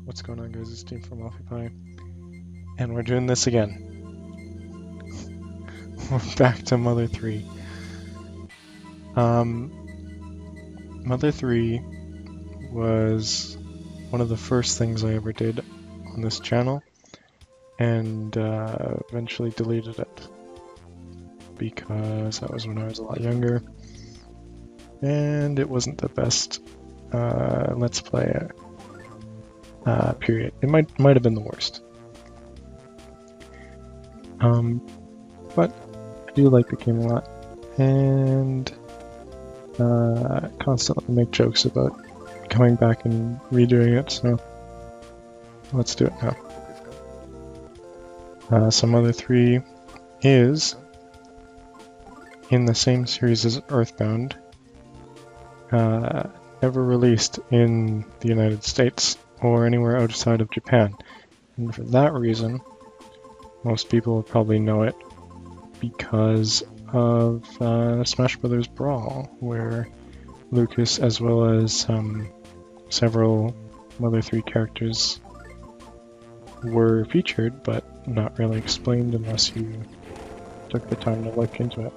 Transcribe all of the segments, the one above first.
What's going on, guys? It's Team from Occupy, and we're doing this again. We're back to Mother 3. Mother 3 was one of the first things I ever did on this channel, and eventually deleted it because that was when I was a lot younger, and it wasn't the best Let's Play period. It might have been the worst. But I do like the game a lot, and constantly make jokes about coming back and redoing it, so let's do it now. So Mother 3 is in the same series as Earthbound, never released in the United States or anywhere outside of Japan, and for that reason most people will probably know it because of Smash Bros. Brawl, where Lucas, as well as several Mother 3 characters, were featured, but not really explained unless you took the time to look into it.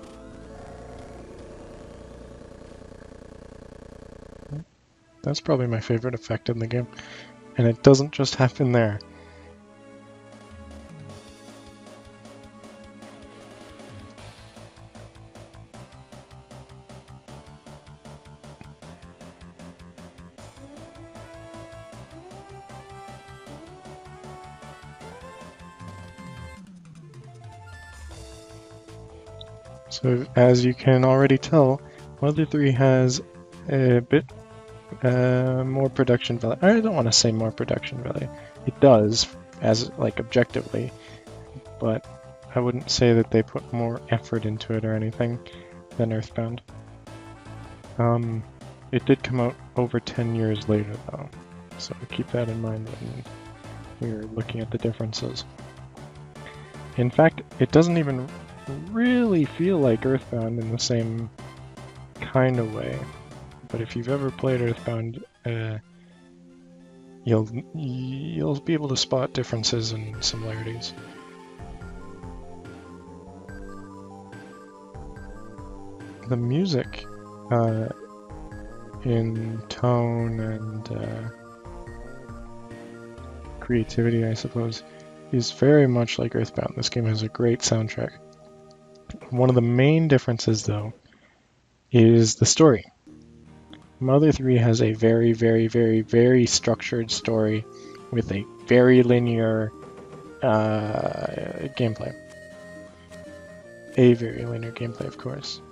That's probably my favorite effect in the game, and it doesn't just happen there. So as you can already tell, Mother 3 has a bit more production value. I don't want to say more production value. It does, as like objectively, but I wouldn't say that they put more effort into it or anything than Earthbound. It did come out over 10 years later though, so keep that in mind when we're looking at the differences. In fact, it doesn't even really feel like Earthbound in the same kind of way, but if you've ever played Earthbound, you'll be able to spot differences and similarities. The music in tone and creativity, I suppose, is very much like Earthbound. This game has a great soundtrack. One of the main differences, though, is the story. Mother 3 has a very, very, very, very structured story with a very linear gameplay. A very linear gameplay, of course.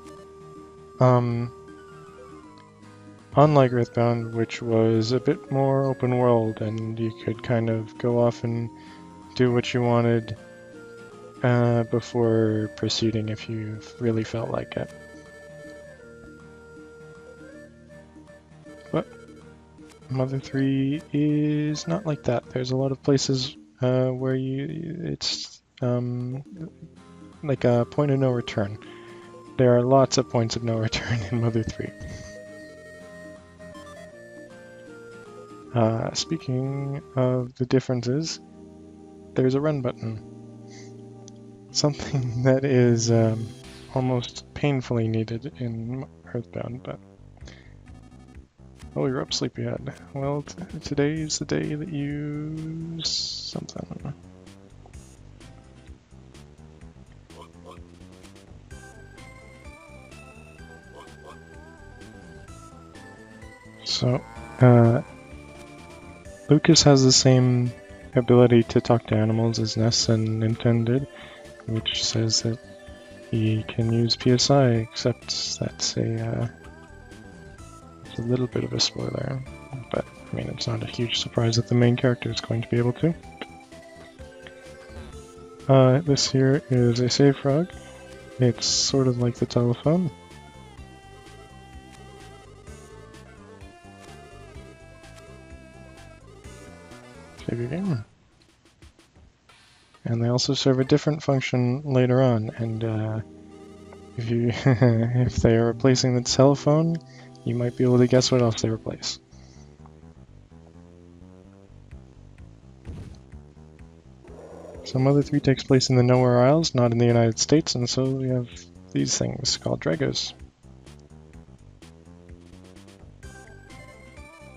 Unlike Earthbound, which was a bit more open world and you could kind of go off and do what you wanted before proceeding if you really felt like it. But Mother 3 is not like that. There's a lot of places where it's like a point of no return. There are lots of points of no return in Mother 3. Speaking of the differences, there's a run button. Something that is almost painfully needed in Earthbound, but... Oh, you're up, sleepyhead. Well, today is the day that you... something. So, Lucas has the same ability to talk to animals as Ness and Nintendo did, which says that he can use PSI, except that's a little bit of a spoiler, but I mean it's not a huge surprise that the main character is going to be able to. This here is a save frog. It's sort of like the telephone. Save your game. And they also serve a different function later on, and if you if they are replacing the telephone, you might be able to guess what else they replace. Some other 3 takes place in the Nowhere Isles, not in the United States, and so we have these things called Dragos.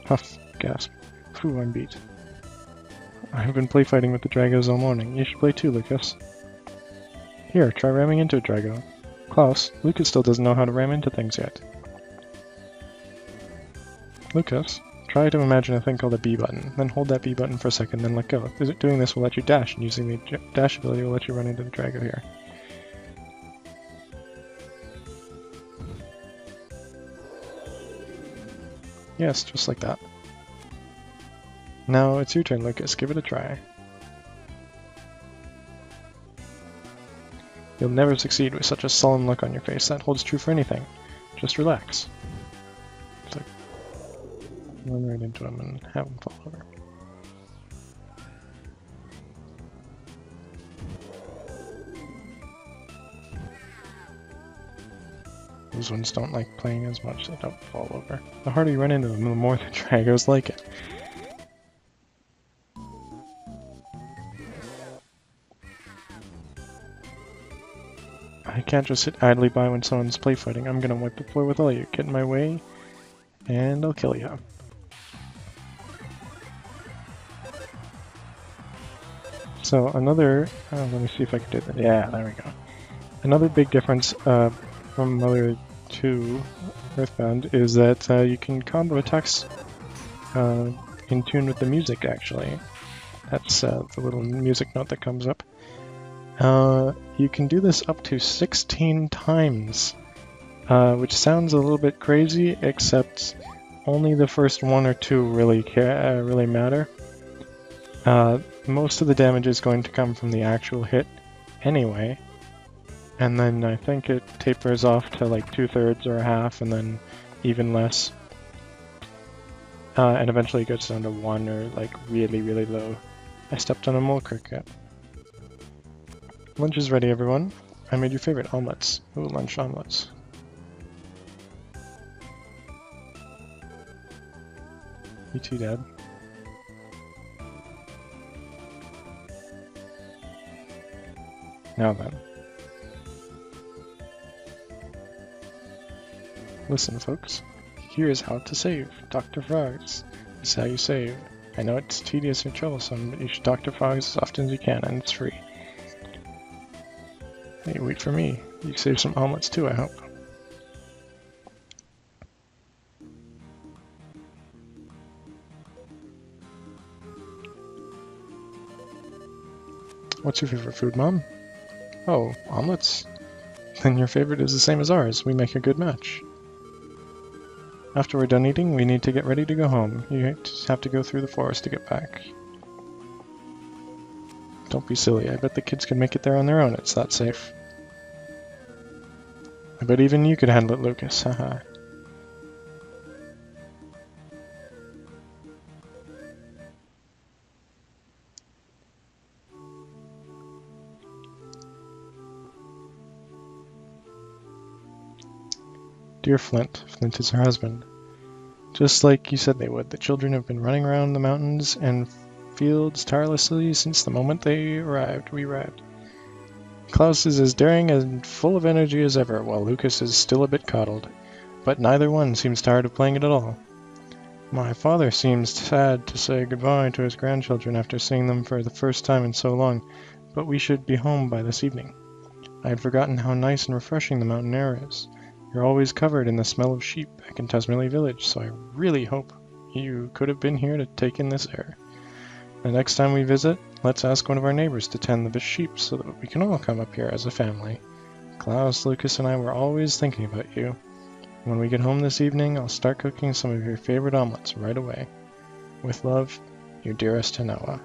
Huff, gasp. Phew, I'm beat. I've been play fighting with the Dragos all morning. You should play too, Lucas. Here, try ramming into a Drago. Klaus, Lucas still doesn't know how to ram into things yet. Lucas, try to imagine a thing called a B button, then hold that B button for a second, then let go. Doing this will let you dash, and using the dash ability will let you run into the Drago here. Yes, just like that. Now it's your turn, Lucas. Give it a try. You'll never succeed with such a solemn look on your face. That holds true for anything. Just relax. It's like, run right into him and have him fall over. Those ones don't like playing as much, they don't fall over. The harder you run into them, the more the Dragos like it. I can't just sit idly by when someone's play fighting. I'm gonna wipe the floor with all you. Get in my way, and I'll kill you. So another, let me see if I can do that. Yeah, there we go. Another big difference from other 2 Earthbound is that you can combo attacks in tune with the music, actually. That's the little music note that comes up. You can do this up to 16 times, which sounds a little bit crazy, except only the first 1 or 2 really matter. Most of the damage is going to come from the actual hit anyway, and then I think it tapers off to like 2/3 or a half, and then even less. And eventually it gets down to 1 or like really, really low. I stepped on a mole cricket. Lunch is ready, everyone. I made your favorite omelets. Ooh, lunch omelets. You too, Dad. Now then. Listen, folks. Here's how to save. Dr. Frogs. This is how you save. I know it's tedious and troublesome, but you should Dr. Frogs as often as you can, and it's free. Hey, wait for me. You save some omelets too, I hope. What's your favorite food, Mom? Oh, omelets? Then your favorite is the same as ours. We make a good match. After we're done eating, we need to get ready to go home. You just have to go through the forest to get back. Don't be silly. I bet the kids can make it there on their own. It's that safe. I bet even you could handle it, Lucas. Haha. Dear Flint. Flint is her husband. Just like you said they would, the children have been running around the mountains and fields tirelessly since the moment we arrived. Klaus is as daring and full of energy as ever, while Lucas is still a bit coddled. But neither one seems tired of playing it at all. My father seems sad to say goodbye to his grandchildren after seeing them for the first time in so long, but we should be home by this evening. I had forgotten how nice and refreshing the mountain air is. You're always covered in the smell of sheep back in Tasmilly Village, so I really hope you could have been here to take in this air. The next time we visit, let's ask one of our neighbors to tend the sheep so that we can all come up here as a family. Klaus, Lucas, and I were always thinking about you. When we get home this evening, I'll start cooking some of your favorite omelets right away. With love, your dearest Hanawa.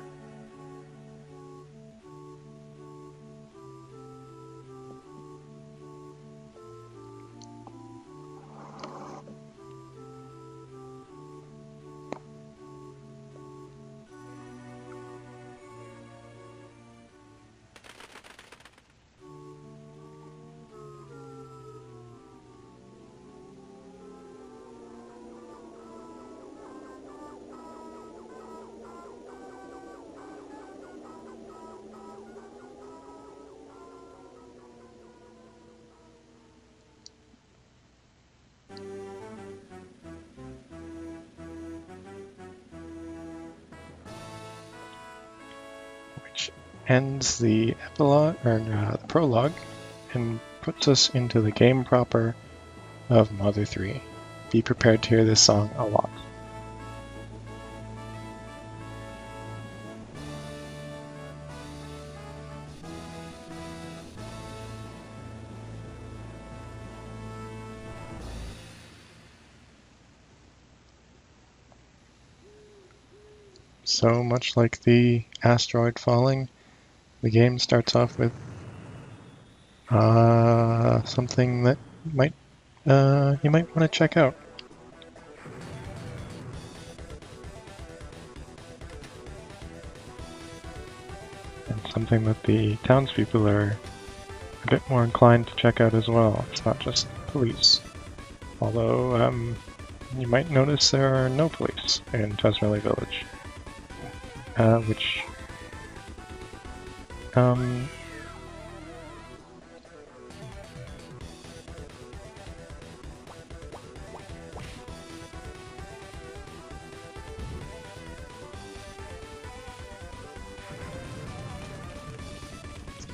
which ends the epilogue, or the prologue, and puts us into the game proper of Mother 3. Be prepared to hear this song a lot. So much like the asteroid falling, the game starts off with something that you might want to check out. And something that the townspeople are a bit more inclined to check out as well. It's not just police. Although, you might notice there are no police in Tasmeli Village. Which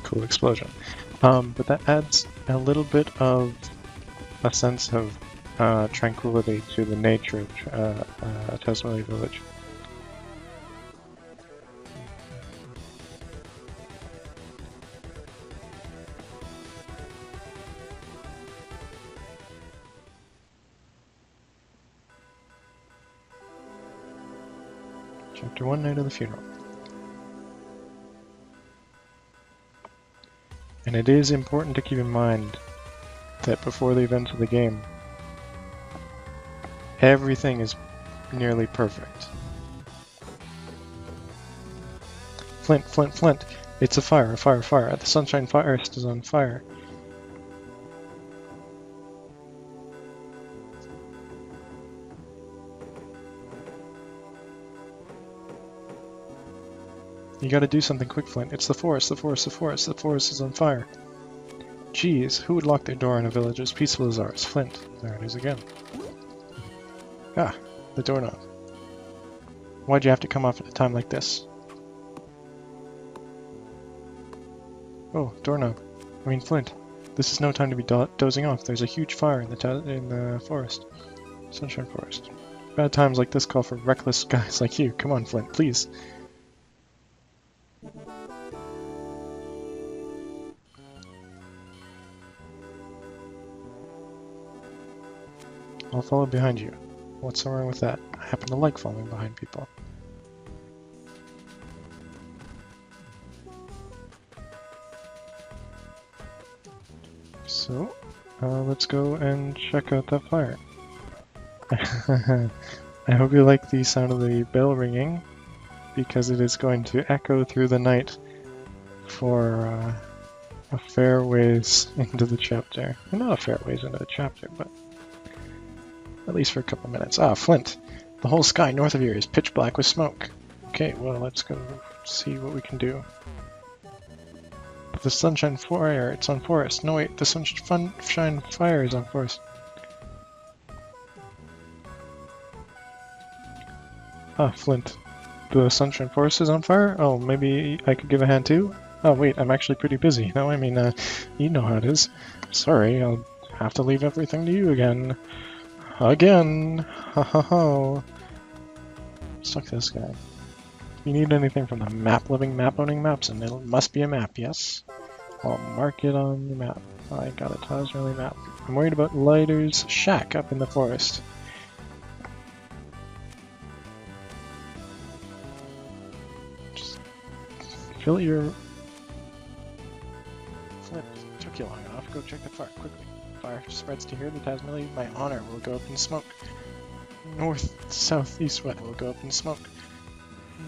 cool explosion. But that adds a little bit of a sense of tranquility to the nature of Tasmeli Village. Chapter 1, Night of the Funeral. And it is important to keep in mind that before the events of the game, everything is nearly perfect. Flint, Flint, Flint! It's a fire, a fire, fire! The Sunshine Forest is on fire. You gotta do something quick, Flint. It's the forest, the forest, the forest. The forest is on fire. Jeez, who would lock their door in a village as peaceful as ours? Flint. There it is again. Ah, the doorknob. Why'd you have to come off at a time like this? Oh, doorknob. I mean, Flint. This is no time to be dozing off. There's a huge fire in the forest. Sunshine Forest. Bad times like this call for reckless guys like you. Come on, Flint, please. I'll follow behind you. What's wrong with that? I happen to like following behind people. So, let's go and check out that fire. I hope you like the sound of the bell ringing, because it is going to echo through the night for a fair ways into the chapter. Well, not a fair ways into the chapter, but at least for a couple minutes. Ah, Flint! The whole sky north of here is pitch black with smoke. Okay, well, let's go see what we can do. But the Sunshine Fire, it's on forest. No, wait, the Sunshine Fire is on forest. Ah, Flint. The Sunshine Forest is on fire? Oh, maybe I could give a hand too? Oh, wait, I'm actually pretty busy. No, I mean, you know how it is. Sorry, I'll have to leave everything to you again. Again! Ha ha ha! Suck this guy. If you need anything from the map, living map owning maps, and it must be a map, yes? I'll mark it on the map. I got a Tasmeli map. I'm worried about Lighter's shack up in the forest. Just fill your... Flint, it took you long enough. Go check the fire, quickly. Fire spreads to here, the Tasmeli, my honor, will go up in smoke. North, south, east, west will go up in smoke.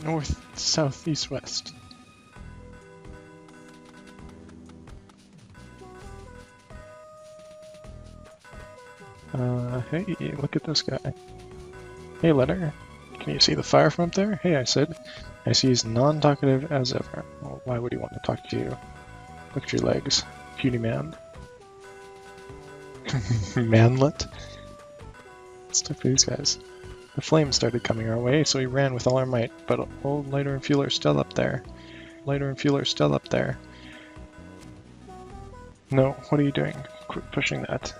North, south, east, west. Hey, look at this guy. Hey, Letter. Can you see the fire from up there? Hey, I said. I see he's non-talkative as ever. Well, why would he want to talk to you? Look at your legs. Puny man. Manlet? Let's look for these guys. The flames started coming our way, so we ran with all our might, but old Lighter and Fuel are still up there. Lighter and fuel are still up there. No, what are you doing? Quit pushing that.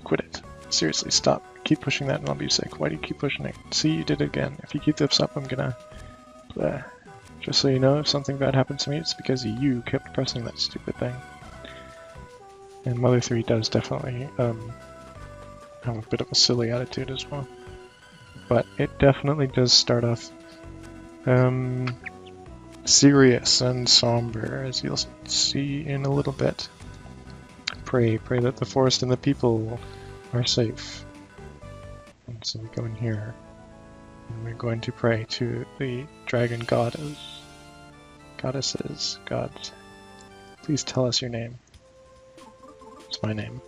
Quit it. Seriously, stop. Keep pushing that and I'll be sick. Why do you keep pushing it? See, you did it again. If you keep this up, I'm gonna... Just so you know, if something bad happens to me, it's because you kept pressing that stupid thing. And Mother 3 does definitely have a bit of a silly attitude as well. But it definitely does start off serious and somber, as you'll see in a little bit. Pray that the forest and the people are safe. And so we go in here, and we're going to pray to the dragon goddesses, gods. Please tell us your name. It's my name.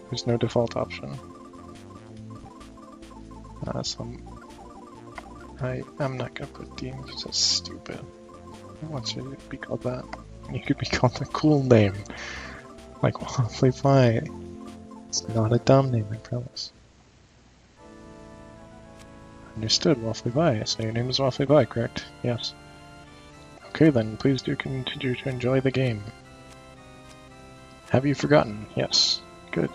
There's no default option. I'm not gonna put Dean because that's stupid. I want you to be called that. You could be called a cool name. Like Waffly Pie. It's not a dumb name, I promise. Understood, Waffly Pie. So your name is Waffly Pie, correct? Yes. Okay then, please do continue to enjoy the game. Have you forgotten? Yes. Good.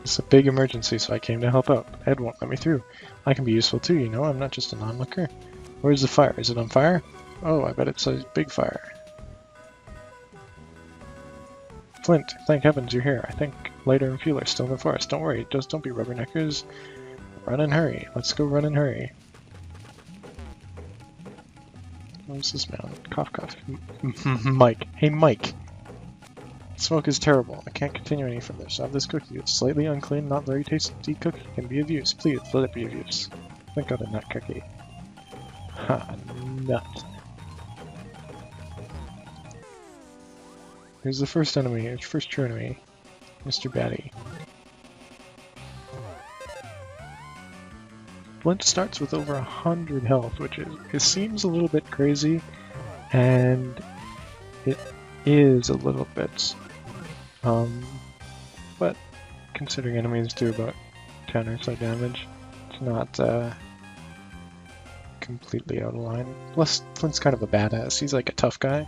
It's a big emergency, so I came to help out. Ed won't let me through. I can be useful too, you know, I'm not just an onlooker. Where's the fire? Is it on fire? Oh, I bet it's a big fire. Flint, thank heavens you're here. I think Lighter and Fuel are still in the forest. Don't worry, just don't be rubberneckers. Run and hurry. Let's go run and hurry. What's this man? Cough cough. Mike. Hey Mike! Smoke is terrible. I can't continue any further, so have this cookie. It's slightly unclean, not very tasty cookie. Can be of use. Please, let it be of use. Thank God a nut cookie. Ha, nut. Here's the first enemy, first true enemy. Mr. Batty. Flint starts with over 100 health, which it seems a little bit crazy, and it is a little bit. But considering enemies do about 10 or so damage, it's not completely out of line. Plus, Flint's kind of a badass. He's like a tough guy.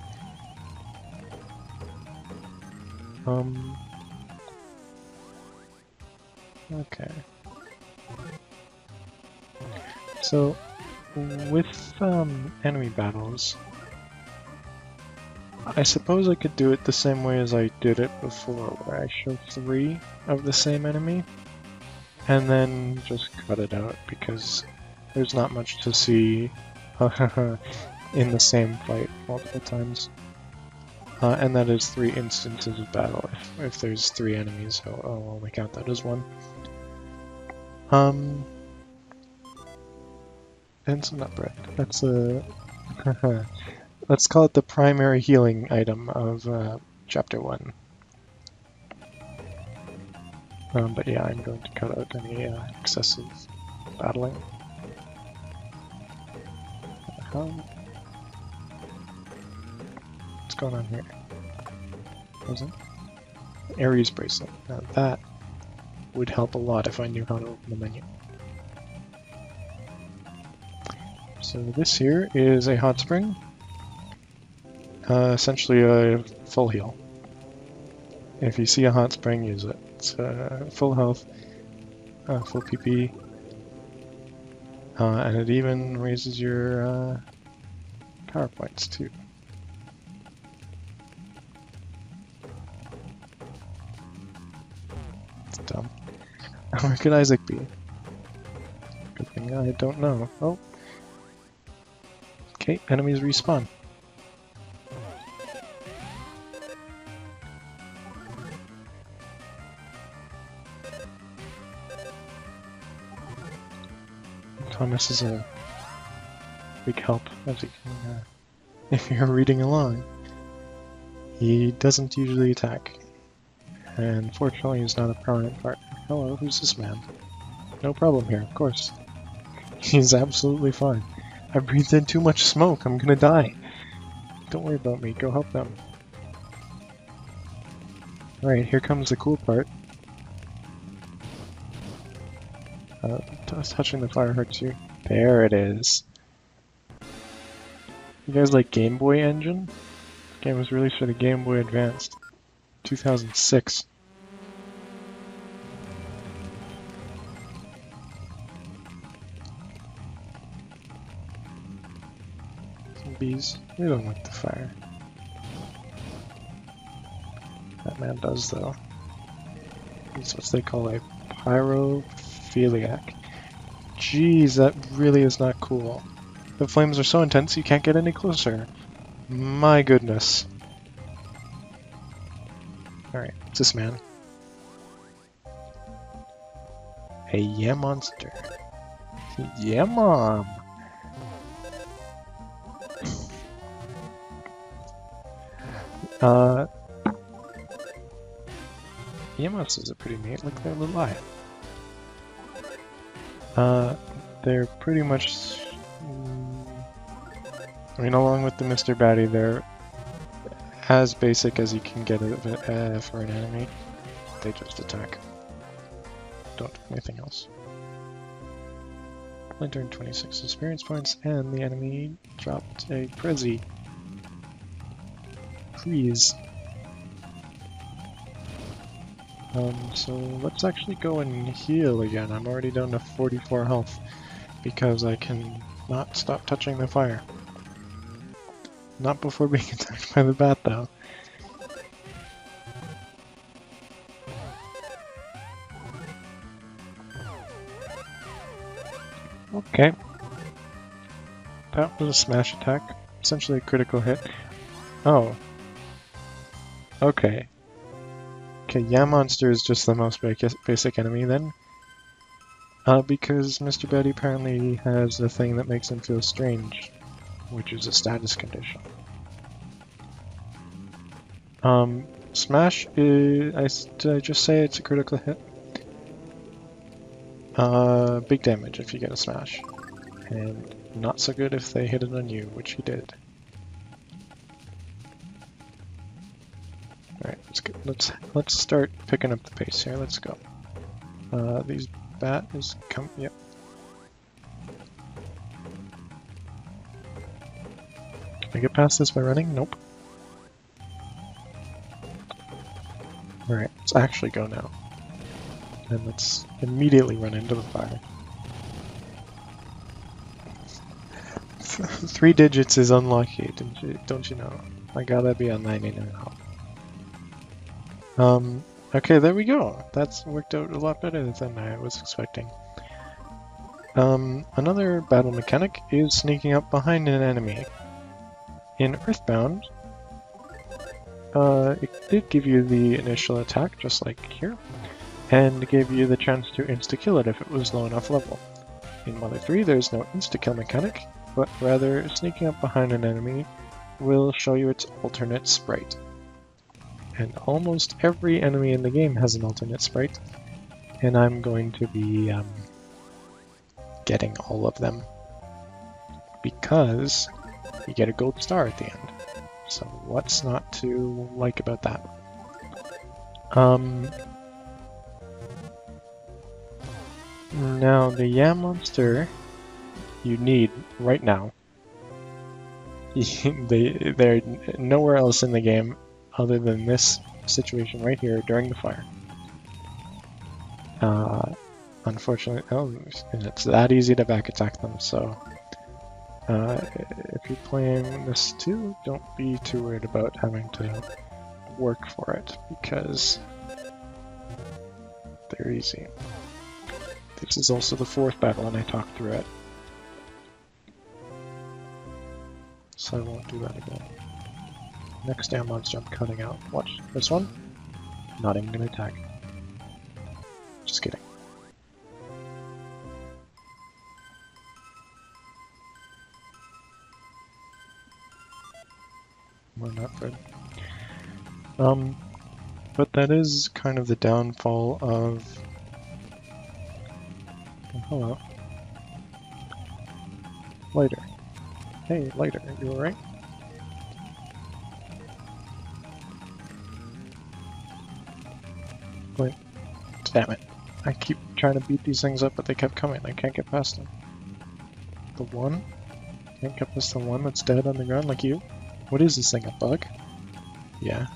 Okay. So, with enemy battles, I suppose I could do it the same way as I did it before, where I show 3 of the same enemy, and then just cut it out, because there's not much to see in the same fight multiple times. And that is 3 instances of battle. If there's 3 enemies, I'll only count that as 1. And some nut bread. That's a... let's call it the primary healing item of Chapter 1. But yeah, I'm going to cut out any excessive battling. What's going on here? What is it? Ares bracelet. Now that would help a lot if I knew how to open the menu. So this here is a hot spring. Essentially a full heal. If you see a hot spring, use it. It's full health, full PP, and it even raises your power points too. It's dumb. Where could Isaac be? Good thing I don't know. Oh. Okay, enemies respawn. Thomas is a big help, as you can, if you're reading along. He doesn't usually attack, and fortunately he's not a permanent partner. Hello, who's this man? No problem here, of course. He's absolutely fine. I breathed in too much smoke, I'm gonna die. Don't worry about me, go help them. Alright, here comes the cool part. Touching the fire hurts you. There it is. You guys like Game Boy Engine? The game was released for the Game Boy Advance, 2006. Some bees. They don't like the fire. That man does, though. He's what they call a pyrophiliac. Jeez, that really is not cool. The flames are so intense you can't get any closer. My goodness. Alright, what's this man? A yeah monster. Yeah, mom! Yeah, monsters are pretty neat. Look at their little eye. They're pretty much... I mean, along with the Mr. Batty, they're as basic as you can get it for an enemy. They just attack. Don't do anything else. Splinter and 26 experience points, and the enemy dropped a Prezi. Please. So let's actually go and heal again. I'm already down to 44 health because I can not stop touching the fire. Not before being attacked by the bat, though. Okay. That was a smash attack. Essentially a critical hit. Oh. Okay. Okay, yeah, monster is just the most basic enemy then. Because Mr. Betty apparently has a thing that makes him feel strange, which is a status condition. Smash is, did I just say it's a critical hit? Big damage if you get a smash. And not so good if they hit it on you, which he did. Alright, let's start picking up the pace here. Let's go. These bat is yep. Can I get past this by running? Nope. Alright, let's actually go now. And let's immediately run into the fire. 3 digits is unlucky, don't you know? I gotta be on 99 health. Okay, there we go. That's worked out a lot better than I was expecting. Another battle mechanic is sneaking up behind an enemy. In Earthbound, it did give you the initial attack, just like here, and gave you the chance to insta-kill it if it was low enough level. In Mother 3, there's no insta-kill mechanic, but rather sneaking up behind an enemy will show you its alternate sprite. And almost every enemy in the game has an alternate sprite, and I'm going to be getting all of them because you get a gold star at the end. So what's not to like about that? Now the Yam monster you need right now. They're nowhere else in the game other than this situation right here during the fire. Unfortunately, and it's that easy to back attack them, so if you're playing this too, don't be too worried about having to work for it, because they're easy. This is also the 4th battle and I talked through it, so I won't do that again. Next damn monster I'm cutting out. Watch this one. Not even gonna attack. Just kidding. We're not good. But that is kind of the downfall of... Oh, hello. Lighter. Hey, Lighter, you alright? Wait. Damn it. I keep trying to beat these things up, but they kept coming. I can't get past them. The one? Can't get past the one that's dead on the ground like you? What is this thing, a bug? Yeah.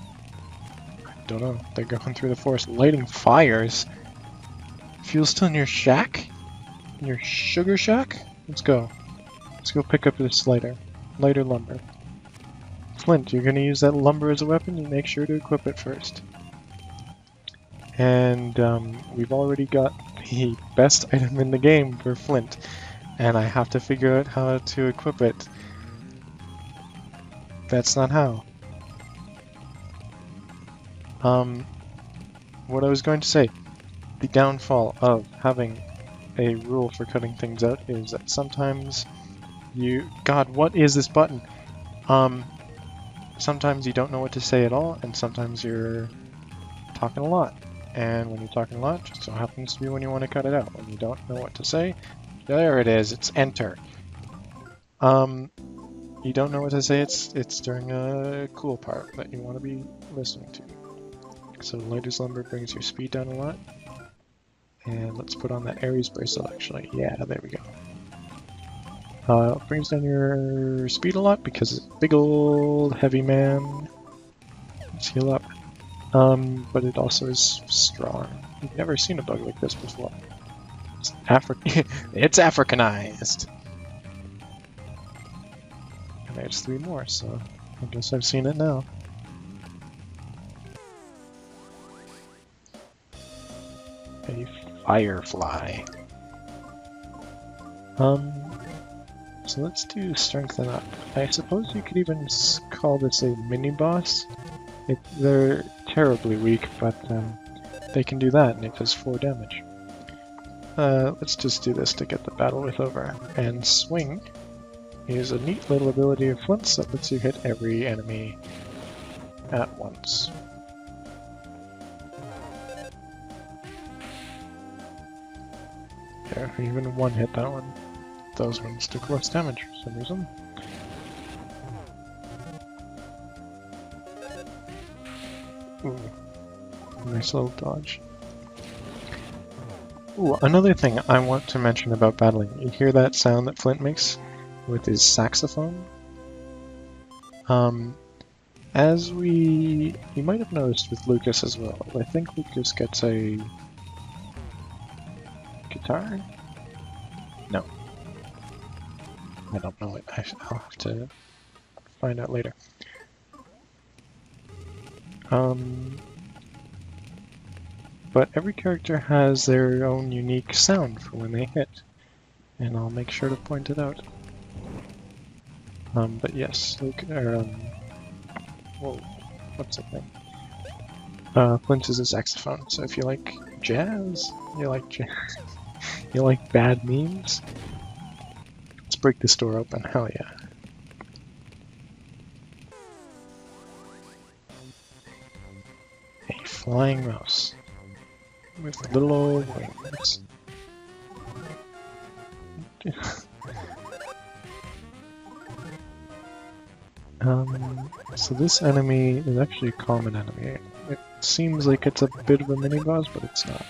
I don't know. They're going through the forest, lighting fires. Fuel still in your shack? In your sugar shack? Let's go. Let's go pick up this lighter lumber. Flint, you're gonna use that lumber as a weapon, you make sure to equip it first. And we've already got the best item in the game for Flint, and I have to figure out how to equip it. That's not how. What I was going to say, the downfall of having a rule for cutting things out is that sometimes God, what is this button? Sometimes you don't know what to say at all, and sometimes you're talking a lot. And when you're talking a lot, just so happens to be when you want to cut it out. When you don't know what to say, there it is, it's enter. You don't know what to say, it's during a cool part that you want to be listening to. So lighter's lumber brings your speed down a lot. And let's put on that Ares bracelet actually. Yeah, there we go. It brings down your speed a lot because it's a big old heavy man. Let's heal up. But it also is strong. You've never seen a bug like this before. It's it's Africanized! And there's 3 more, so I guess I've seen it now. A firefly. So let's do strengthen up. I suppose you could even call this a mini-boss. They're terribly weak, but they can do that, and it does 4 damage. Let's just do this to get the battle with over. And swing is a neat little ability of Flint's that lets you hit every enemy at once. There, even one hit that one. Those ones took less damage for some reason. Ooh, nice little dodge. Ooh, another thing I want to mention about battling. You hear that sound that Flint makes with his saxophone? You might have noticed with Lucas as well. I think Lucas gets a guitar? No. I don't know it. I'll have to find out later. But every character has their own unique sound for when they hit, and I'll make sure to point it out. But yes, whoa, what's that thing? Flint is a saxophone, so if you like jazz, you like bad memes, let's break this door open, hell yeah. A flying mouse with little old wings. So this enemy is actually a common enemy. It seems like it's a bit of a mini-boss, but it's not.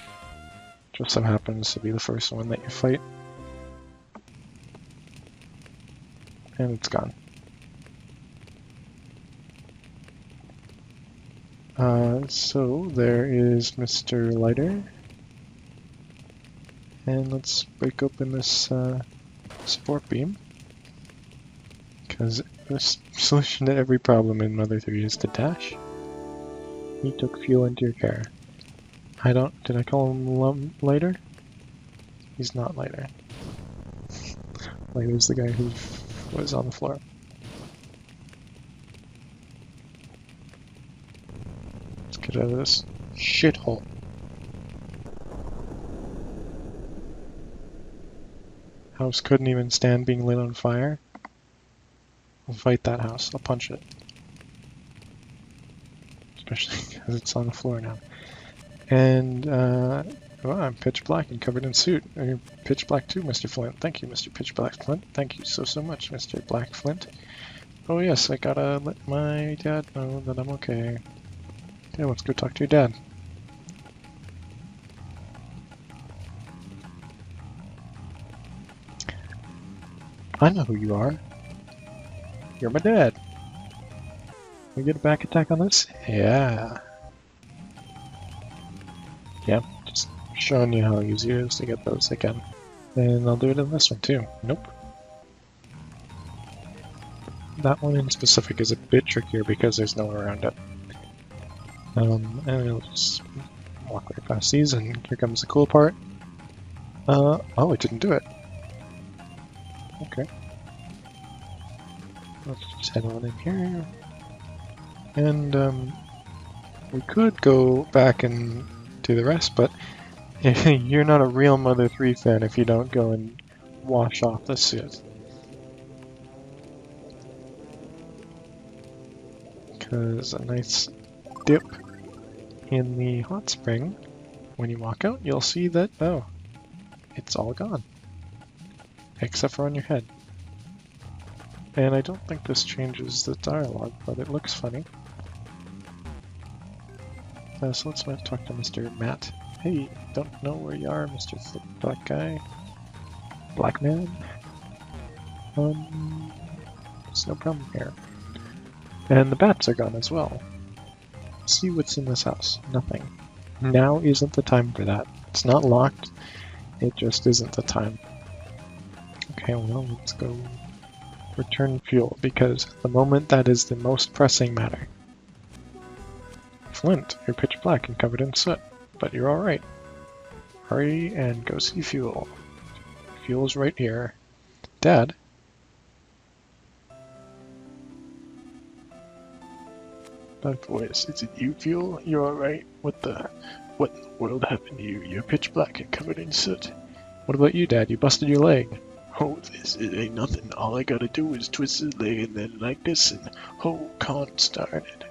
Just so happens to be the first one that you fight. And it's gone. So there is Mr. Lighter. And let's break open this support beam. Because the solution to every problem in Mother 3 is to dash. He took fuel into your care. Did I call him Lighter? He's not Lighter. Lighter's the guy who was on the floor. Let's get out of this shithole. House couldn't even stand being lit on fire. I'll fight that house. I'll punch it. Especially because it's on the floor now. And, well, I'm pitch black and covered in soot. You're pitch black too, Mr. Flint. Thank you, Mr. Pitch Black Flint. Thank you so much, Mr. Black Flint. Oh yes, I gotta let my dad know that I'm okay. Yeah, let's go talk to your dad. I know who you are. You're my dad. We get a back attack on this? Yeah. Yeah, just showing you how easy it is to get those again. And I'll do it in this one too. Nope. That one in specific is a bit trickier because there's no way around it. And we'll just walk right past these, and here comes the cool part. Oh, it didn't do it. Okay. Let's just head on in here. And, we could go back and do the rest, but you're not a real Mother 3 fan if you don't go and wash off the suit. Because a nice dip in the hot spring, when you walk out, you'll see that, oh, it's all gone. Except for on your head. And I don't think this changes the dialogue, but it looks funny. So let's talk to Mr. Matt. Hey, don't know where you are, Mr. Black Guy. Black Man? There's no problem here. And the bats are gone as well. See what's in this house. Nothing. Now isn't the time for that. It's not locked. It just isn't the time. Okay, well, let's go return fuel, because at the moment that is the most pressing matter. Flint, you're pitch black and covered in soot, but you're alright. Hurry and go see fuel. Fuel's right here. Dad? That voice, is it you, Fuel? You're alright? What in the world happened to you? You're pitch black and covered in soot. What about you, Dad? You busted your leg. Oh, it ain't nothing. All I gotta do is twist his leg and then like this and con started.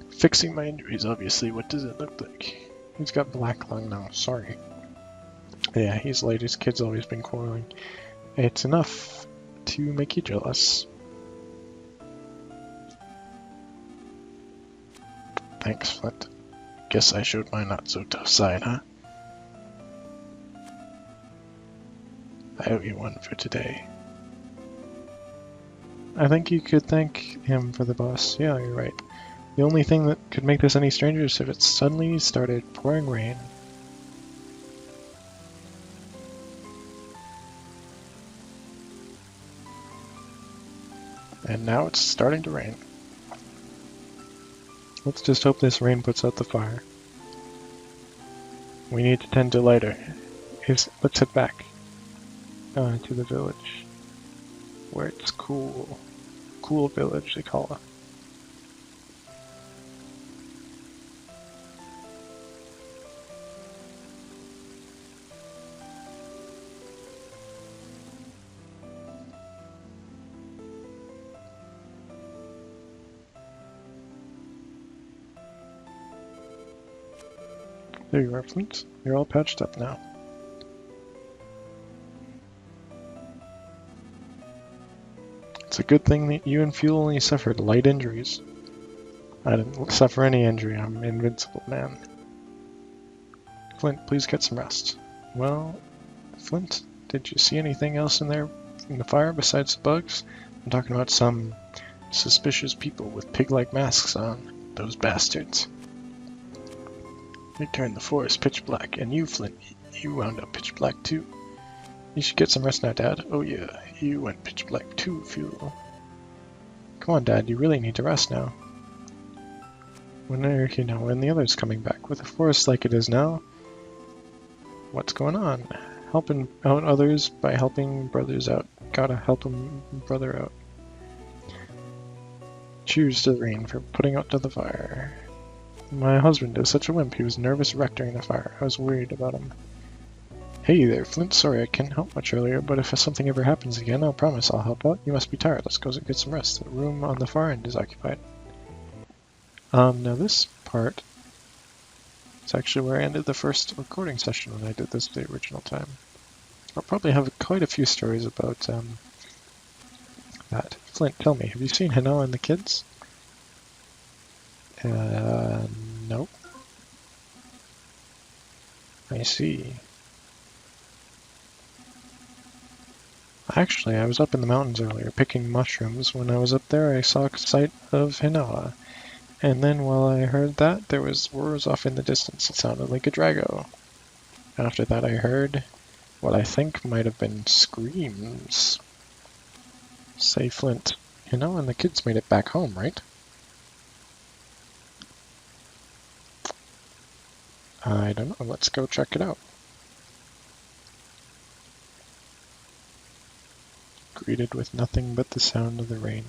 Fixing my injuries, obviously. What does it look like? He's got black lung now, sorry. Yeah, he's late. His kid's always been quarreling. It's enough to make you jealous. Thanks, Flint. Guess I showed my not-so-tough side, huh? I owe you one for today. I think you could thank him for the boss. Yeah, you're right. The only thing that could make this any stranger is if it suddenly started pouring rain. And now it's starting to rain. Let's just hope this rain puts out the fire. We need to tend to lighter. Let's head back to the village, where it's cool. Cool village, they call it. There you are, Flint. You're all patched up now. It's a good thing that you and Fuel only suffered light injuries. I didn't suffer any injury. I'm an invincible man. Flint, please get some rest. Well, Flint, did you see anything else in there in the fire besides the bugs? I'm talking about some suspicious people with pig-like masks on. Those bastards. They turned the forest pitch black, and you, Flint, you wound up pitch black too. You should get some rest now, Dad. Oh yeah, you went pitch black too, Fuel. Come on, Dad, you really need to rest now. When the others coming back, with a forest like it is now, what's going on? Helping out others by helping brothers out. Gotta help brother out. Cheers to the rain for putting out to the fire. My husband is such a wimp. He was a nervous wreck during the fire. I was worried about him. Hey there, Flint. Sorry I couldn't help much earlier, but if something ever happens again, I'll promise I'll help out. You must be tired. Let's go get some rest. The room on the far end is occupied. Now this part is actually where I ended the first recording session when I did this the original time. I'll probably have quite a few stories about that. Flint, tell me, have you seen Hano and the kids? No. I see. Actually, I was up in the mountains earlier picking mushrooms. When I was up there, I saw a sight of Hinoa. And then while I heard that, there was roars off in the distance. It sounded like a drago. After that, I heard what I think might have been screams. Say, Flint, and the kids made it back home, right? I don't know. Let's go check it out. Greeted with nothing but the sound of the rain.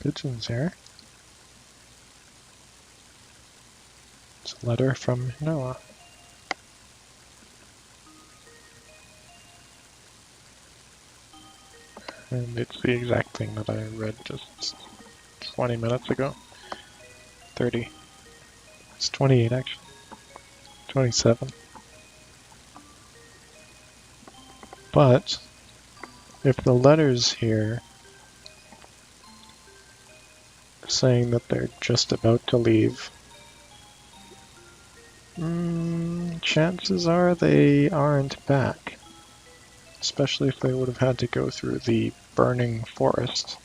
Pigeons here. It's a letter from Noah. And it's the exact thing that I read just 20 minutes ago. 30. It's 28 actually. 27. But if the letter's here saying that they're just about to leave, chances are they aren't back. Especially if they would have had to go through the burning forest.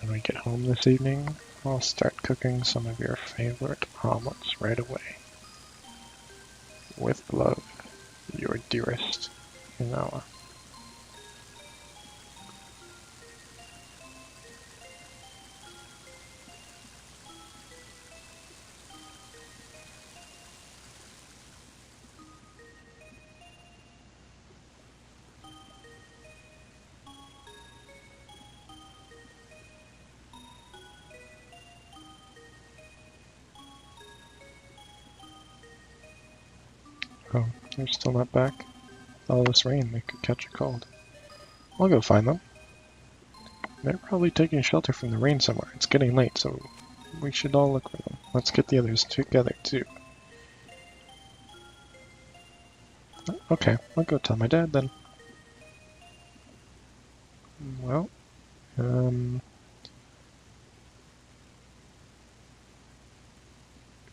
When we get home this evening, I'll start cooking some of your favorite omelets right away. With love, your dearest, Hinawa. Oh, they're still not back. With all this rain, they could catch a cold. I'll go find them. They're probably taking shelter from the rain somewhere. It's getting late, so we should all look for them. Let's get the others together, too. Okay, I'll go tell my dad then. Well,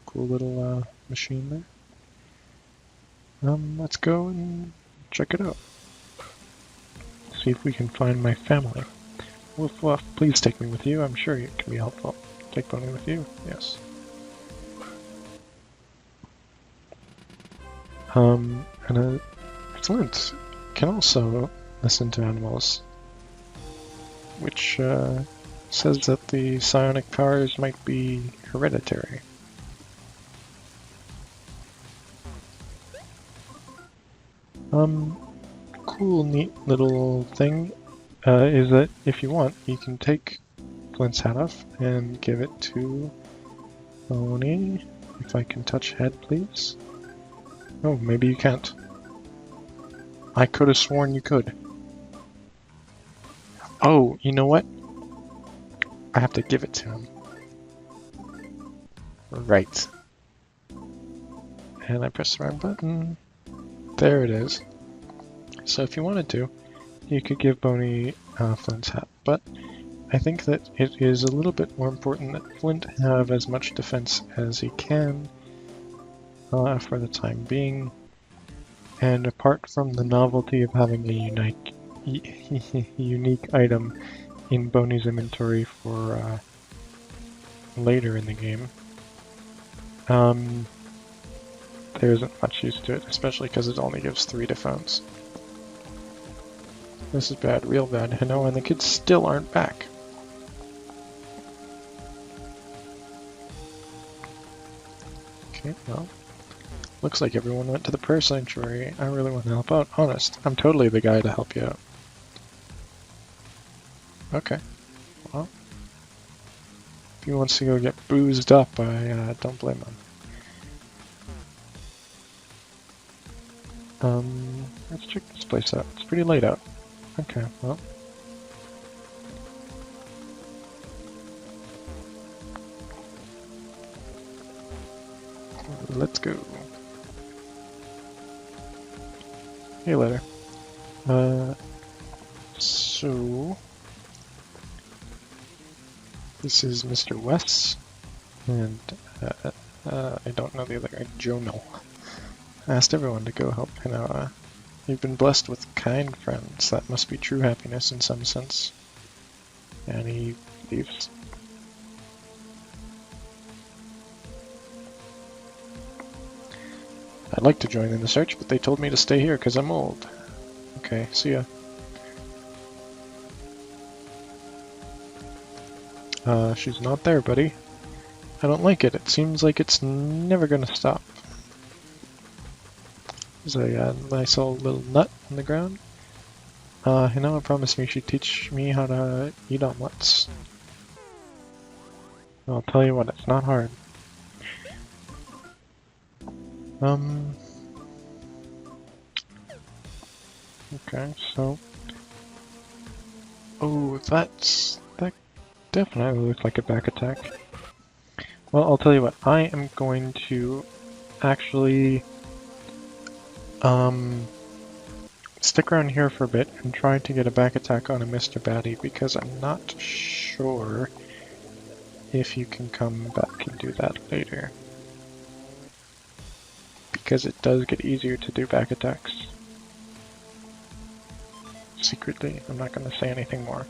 cool little machine there. Let's go and check it out. See if we can find my family. Woof woof, please take me with you. I'm sure it can be helpful. Take Bonnie with you? Yes. And Flint can also listen to animals, which says that the psionic powers might be hereditary. Cool, neat little thing is that if you want, you can take Flint's hat off and give it to Bonnie. If I can touch head, please. Oh, maybe you can't. I could have sworn you could. Oh, you know what? I have to give it to him. Right. And I press the wrong button. There it is. So if you wanted to, you could give Bonnie Flint's hat, but I think that it is a little bit more important that Flint have as much defense as he can for the time being. And apart from the novelty of having a unique item in Bonnie's inventory for later in the game, there isn't much use to it, especially because it only gives 3 defense. This is bad, real bad. Hinoa and the kids still aren't back. Okay, well, looks like everyone went to the prayer sanctuary. I really want to help out. Honest, I'm totally the guy to help you out. Okay, well, if he wants to go get boozed up, I don't blame him. Let's check this place out. It's pretty late out. Okay, well, let's go. See you later. So this is Mr. Wes, and I don't know the other guy, Jonal. I asked everyone to go help him out. You've been blessed with kind friends. That must be true happiness in some sense. And he leaves. I'd like to join in the search, but they told me to stay here because I'm old. Okay, see ya. She's not there, buddy. I don't like it. It seems like it's never gonna stop. There's a nice old little nut on the ground. I promised me she'd teach me how to eat omelets. I'll tell you what, it's not hard. Okay, so... Oh, that definitely looks like a back attack. Well, I'll tell you what, I am going to actually stick around here for a bit and try to get a back attack on a Mr. Batty, because I'm not sure if you can come back and do that later. Because it does get easier to do back attacks. Secretly, I'm not going to say anything more.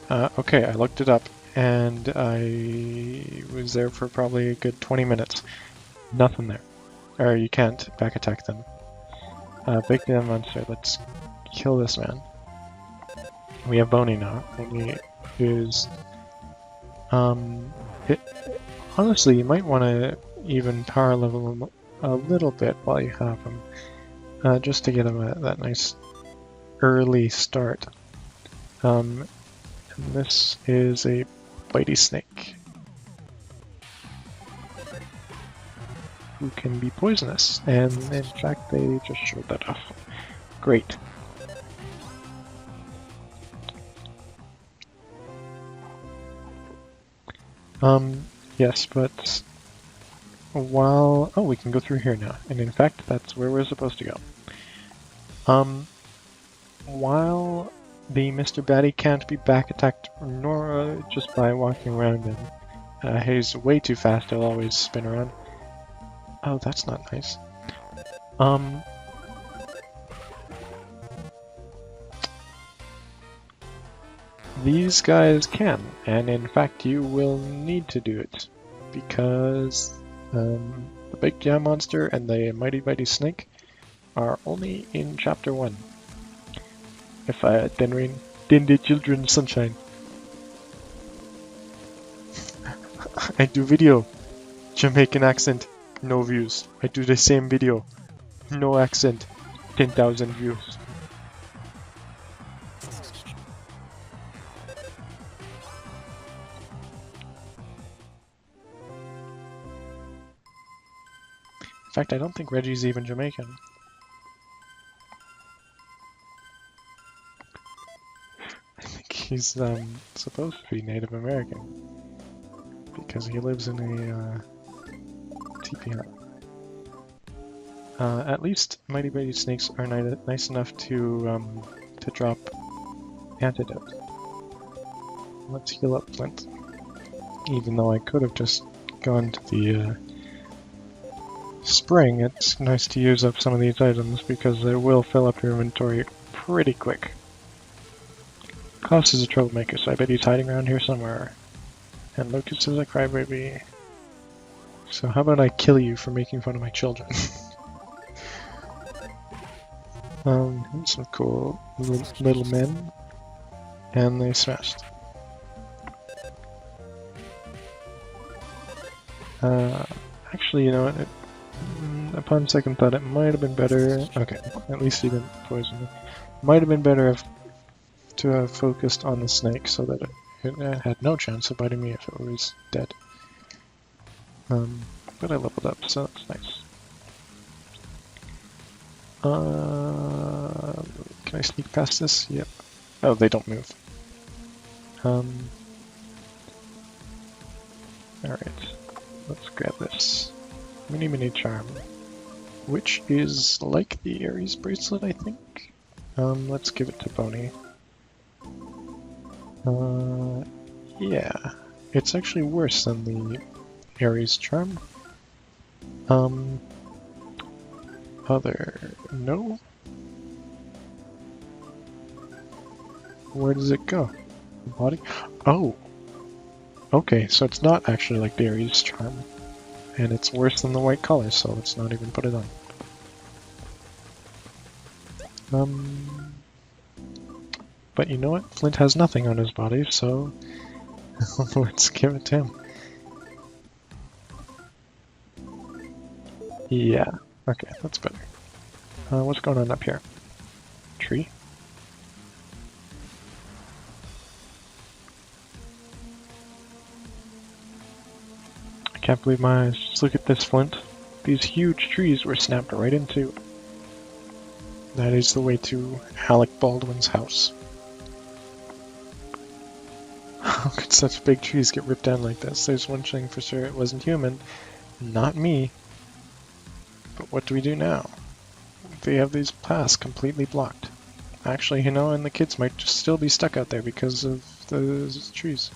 Okay, I looked it up, and I was there for probably a good 20 minutes. Nothing there. Or you can't back attack them. Big damn monster, let's kill this man. We have Boney now, and he is... honestly, you might want to even power level him a little bit while you have him, just to get him that nice early start. And this is a bitey snake who can be poisonous, and in fact they just showed that off. Great. Yes, but while... Oh, we can go through here now, and in fact that's where we're supposed to go. While the Mr. Batty can't be back attacked nor just by walking around him. He's way too fast, he'll always spin around. Oh, that's not nice. These guys can, and in fact you will need to do it, because the Big Jam Monster and the Mighty Bitey Snake are only in Chapter 1. If I had then rain, then the children's sunshine. I do video, Jamaican accent, no views. I do the same video, no accent, 10,000 views. In fact, I don't think Reggie's even Jamaican. He's supposed to be Native American because he lives in a teepee hut. At least Mighty Bitey Snakes are nice enough to drop antidote. Let's heal up Flint. Even though I could have just gone to the spring, it's nice to use up some of these items because they will fill up your inventory pretty quick. Klaus is a troublemaker, so I bet he's hiding around here somewhere. And Lucas is a crybaby. So how about I kill you for making fun of my children? Here's some cool little men. And they smashed. Actually, you know what? Upon second thought, it might have been better... Okay, at least he didn't poison me. Might have been better if to have focused on the snake so that it had no chance of biting me if it was dead. But I leveled up, so that's nice. Can I sneak past this? Yep. Oh, they don't move. Alright, let's grab this. Mini charm, which is like the Ares bracelet, I think. Let's give it to Boney. Yeah, it's actually worse than the Ares charm. No? Where does it go? The body? Oh! Okay, so it's not actually like the Ares charm. And it's worse than the white collar, so let's not even put it on. But you know what? Flint has nothing on his body, so let's give it to him. Yeah, okay, that's better. What's going on up here? Tree? I can't believe my eyes. Just look at this, Flint. These huge trees were snapped right into. That is the way to Alec Baldwin's house. How could such big trees get ripped down like this? There's one thing for sure, it wasn't human. Not me. But what do we do now? They have these paths completely blocked. Actually, you know, and the kids might just still be stuck out there because of the trees.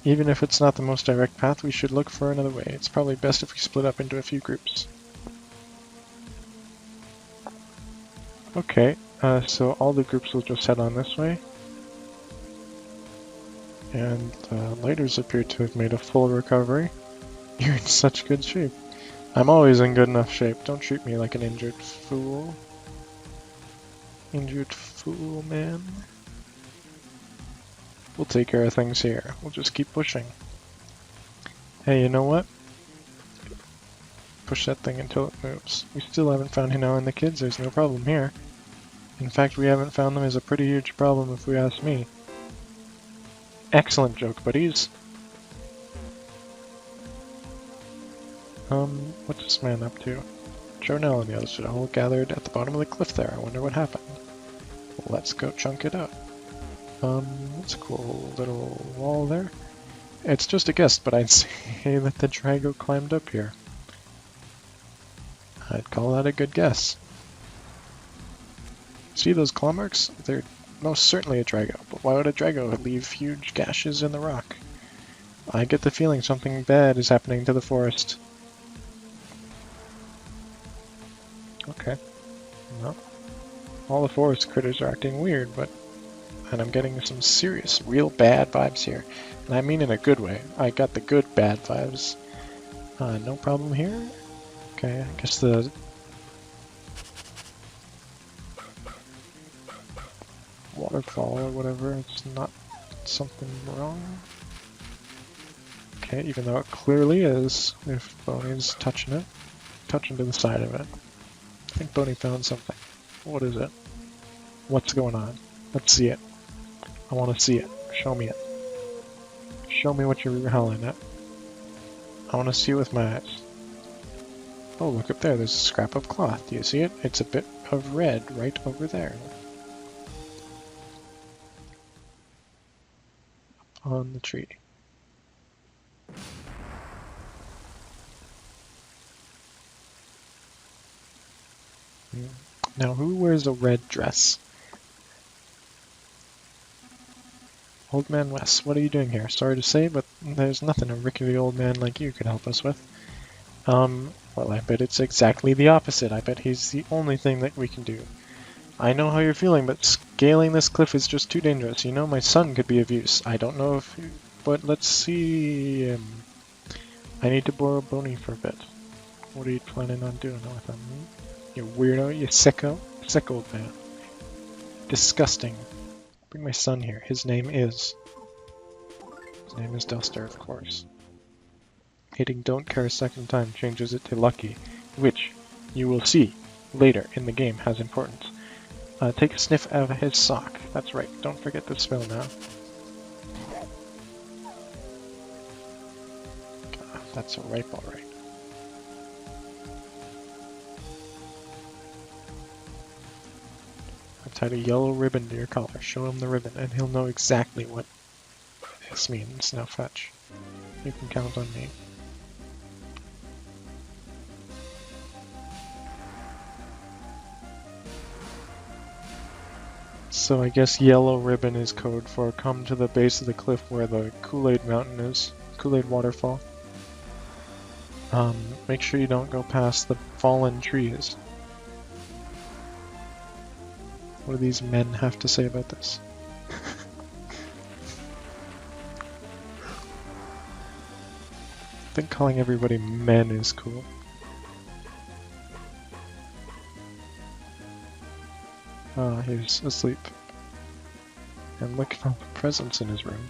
Even if it's not the most direct path, we should look for another way. It's probably best if we split up into a few groups. Okay, so all the groups will just head on this way. And lighters appear to have made a full recovery. You're in such good shape. I'm always in good enough shape. Don't treat me like an injured fool. Injured fool, man. We'll take care of things here. We'll just keep pushing. Hey, you know what? Push that thing until it moves. We still haven't found Hino and the kids. There's no problem here. In fact, we haven't found them is a pretty huge problem if you ask me. Excellent joke, buddies. What's this man up to? Jonelle and the others are all gathered at the bottom of the cliff there. I wonder what happened. Let's go chunk it up. That's a cool little wall there. It's just a guess, but I'd say that the Drago climbed up here. I'd call that a good guess. See those claw marks? They're most certainly a Drago, but why would a Drago leave huge gashes in the rock? I get the feeling something bad is happening to the forest. Okay. Well, all the forest critters are acting weird, and I'm getting some serious, real bad vibes here. And I mean in a good way. I got the good bad vibes. No problem here? Okay, I guess the... waterfall or whatever, it's not something wrong. Okay, even though it clearly is, if Boney's touching to the side of it. I think Boney found something. What is it? What's going on? Let's see it. I want to see it. Show me it. Show me what you're howling at. I want to see it with my eyes. Oh, look up there. There's a scrap of cloth. Do you see it? It's a bit of red right over there. On the tree. Now, who wears a red dress? Old Man Wes, what are you doing here? Sorry to say, but there's nothing a rickety old man like you could help us with. Well, I bet it's exactly the opposite. I bet he's the only thing that we can do. I know how you're feeling, but scaling this cliff is just too dangerous. You know, my son could be of use. I don't know if... but let's see... I need to borrow Boney for a bit. What are you planning on doing with him? You weirdo, you sicko. Sick old man. Disgusting. Bring my son here. His name is Duster, of course. Hitting don't care a second time changes it to lucky, which you will see later in the game has importance. Take a sniff out of his sock. That's right. Don't forget the spell now. That's a ripe, alright. tied a yellow ribbon to your collar. Show him the ribbon, and he'll know exactly what this means. Now fetch. You can count on me. So I guess yellow ribbon is code for come to the base of the cliff where the Kool-Aid mountain is. Kool-Aid waterfall. Make sure you don't go past the fallen trees. What do these men have to say about this? I think calling everybody men is cool. Ah, he's asleep. And looking for presents in his room.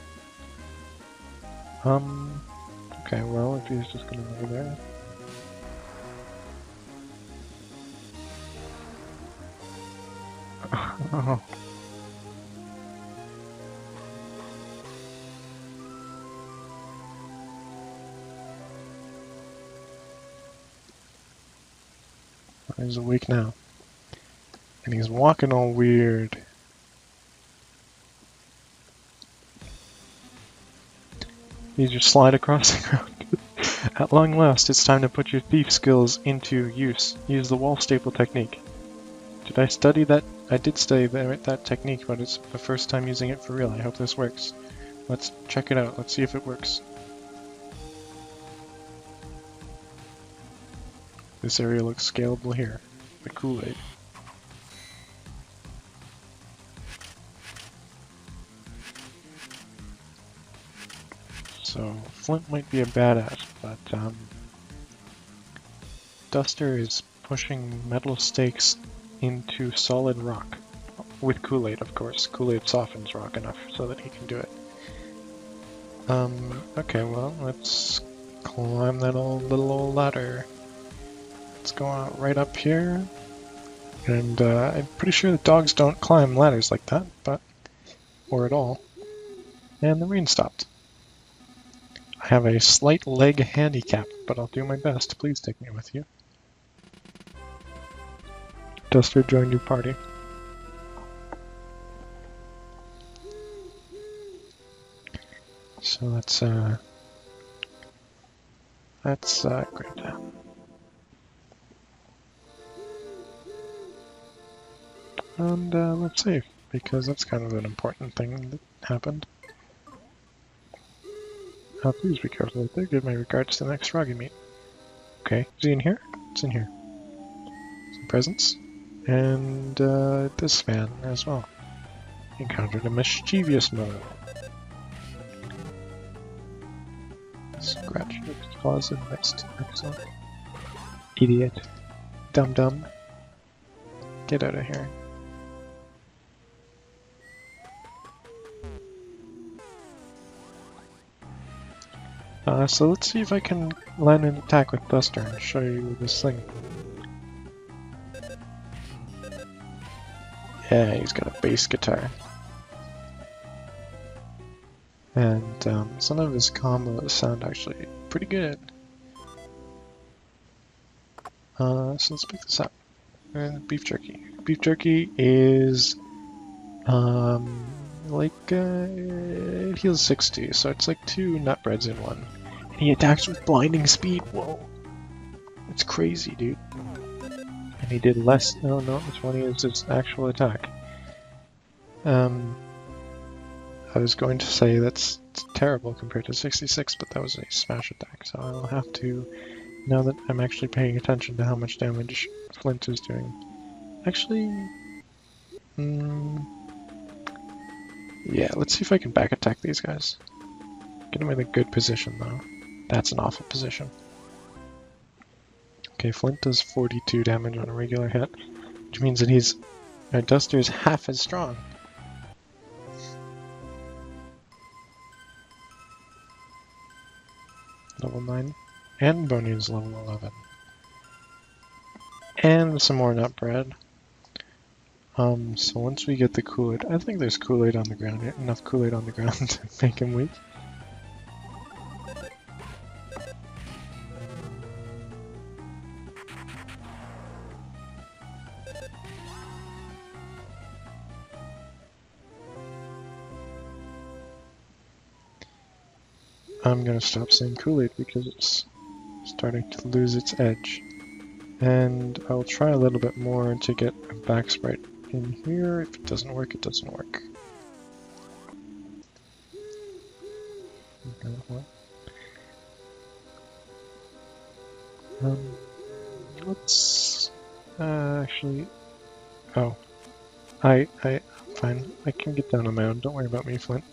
Okay, well, if he's just gonna lay there. Oh. He's awake now. And he's walking all weird. You just slide across the ground. At long last, it's time to put your thief skills into use. Use the wall staple technique. Did I study that? I did study that technique, but it's the first time using it for real. I hope this works. Let's check it out. Let's see if it works. This area looks scalable here. The Kool-Aid. So, Flint might be a badass, but Duster is pushing metal stakes into solid rock. With Kool-Aid, of course. Kool-Aid softens rock enough so that he can do it. Okay, well, let's climb that little old ladder. Let's go out right up here. And I'm pretty sure the dogs don't climb ladders like that, or at all. And the rain stopped. I have a slight leg handicap, but I'll do my best. Please take me with you. Duster joined your party. So let's grab that. And let's save, because that's kind of an important thing that happened. Please be careful out there. Give my regards to the next frog you meet. Okay, is he in here? It's in here. Some presents. And this man as well. Encountered a mischievous mode. Scratch his claws and missed. Excellent. Idiot. Dum-dum. Get out of here. So let's see if I can land an attack with Duster and show you this thing. Yeah, he's got a bass guitar. And some of his combos sound actually pretty good. So let's pick this up. And beef jerky. Beef jerky is it heals 60, so it's like 2 nut breads in one. And he attacks with blinding speed. Whoa, it's crazy, dude. And he did less. No, this one is his actual attack. I was going to say that's terrible compared to 66, but that was a smash attack, so I'll have to, now that I'm actually paying attention to how much damage Flint is doing. Actually, yeah, let's see if I can back attack these guys. Get him in a good position, though. That's an awful position. Okay, Flint does 42 damage on a regular hit, which means that Duster is half as strong. Level 9. And Boney is level 11. And some more nut bread. So once we get the Kool-Aid, I think there's Kool-Aid on the ground, enough Kool-Aid on the ground to make him weak. I'm gonna stop saying Kool-Aid because it's starting to lose its edge. And I'll try a little bit more to get a back sprite in here. If it doesn't work, it doesn't work. Okay, well. Let's actually. Oh, fine. I can get down on my own. Don't worry about me, Flint.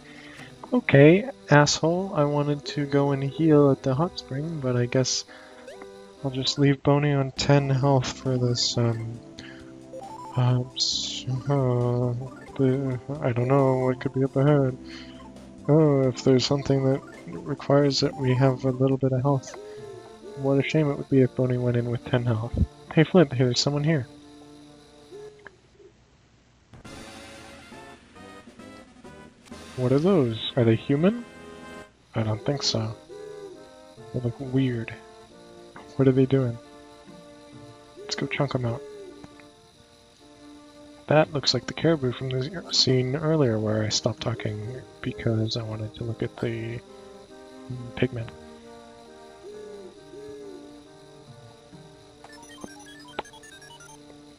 Okay, asshole. I wanted to go and heal at the hot spring, but I guess I'll just leave Boney on 10 health for this. I don't know what could be up ahead. Oh, if there's something that requires that we have a little bit of health. What a shame it would be if Boney went in with 10 health. Hey Flint, there's someone here. What are those? Are they human? I don't think so. They look weird. What are they doing? Let's go chunk them out. That looks like the caribou from the scene earlier where I stopped talking because I wanted to look at the pigmen.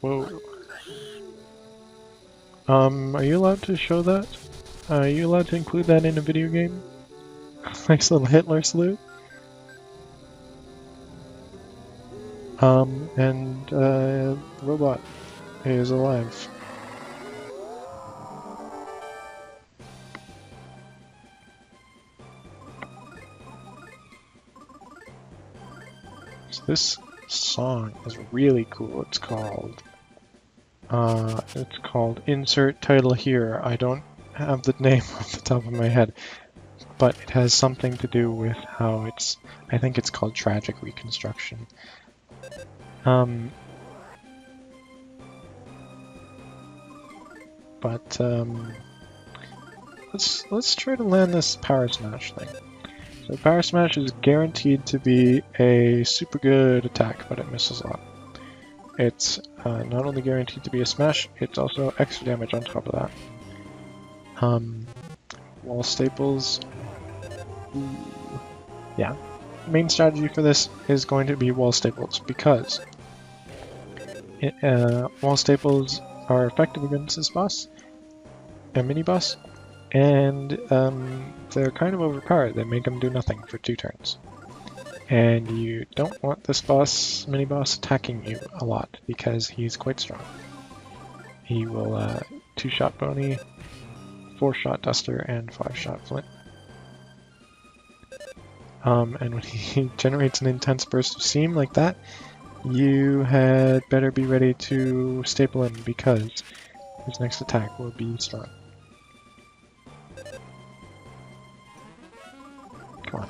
Whoa. Are you allowed to show that? Are you allowed to include that in a video game? Nice little Hitler salute. Robot is alive. So this song is really cool. It's called Insert Title Here. I don't have the name off the top of my head, but it has something to do with how it's, I think it's called Tragic Reconstruction. Let's try to land this Power Smash thing. So Power Smash is guaranteed to be a super good attack, but it misses a lot. It's not only guaranteed to be a smash, it's also extra damage on top of that. Wall staples. Ooh. Yeah. Main strategy for this is going to be wall staples because wall staples are effective against this boss, a mini boss, and they're kind of overpowered. They make them do nothing for 2 turns. And you don't want this mini boss attacking you a lot because he's quite strong. He will 2-shot Boney, 4-shot Duster, and 5-shot Flint. And when he generates an intense burst of steam like that, you had better be ready to staple him because his next attack will be strong. Come on.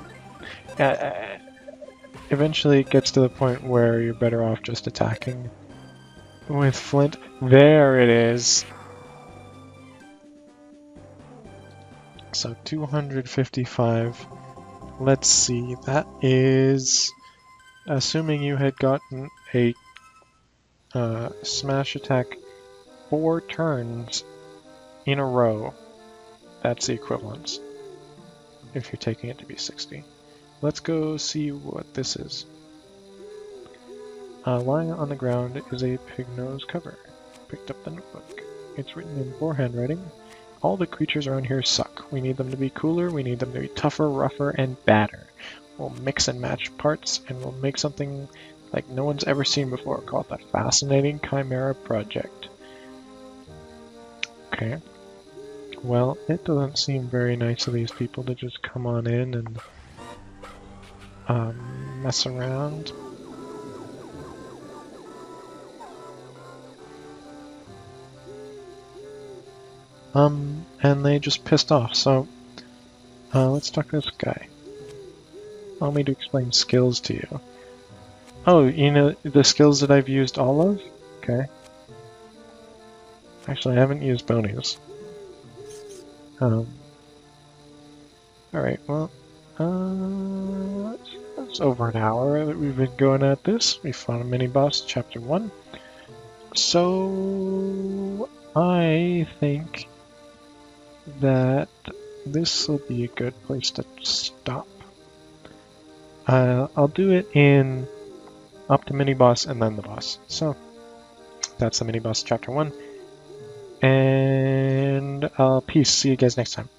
Eventually it gets to the point where you're better off just attacking with Flint. There it is! So 255. Let's see, that is assuming you had gotten a smash attack 4 turns in a row. That's the equivalence if you're taking it to be 60. Let's go see what this is. Lying on the ground is a pig nose cover. Picked up the notebook. It's written in 4 handwriting. All the creatures around here suck. We need them to be cooler, we need them to be tougher, rougher, and badder. We'll mix and match parts, and we'll make something like no one's ever seen before, called the Fascinating Chimera Project. Okay. Well, it doesn't seem very nice of these people to just come on in and mess around. And they just pissed off, so let's talk to this guy. Allow me to explain skills to you. Oh, you know the skills that I've used all of? Okay. Actually, I haven't used Boney's. Alright, well, it's over an hour that we've been going at this. We fought a mini-boss, Chapter 1. So, I think that this will be a good place to stop. I'll do it in up to mini boss and then the boss. So that's the mini boss chapter 1. And peace. See you guys next time.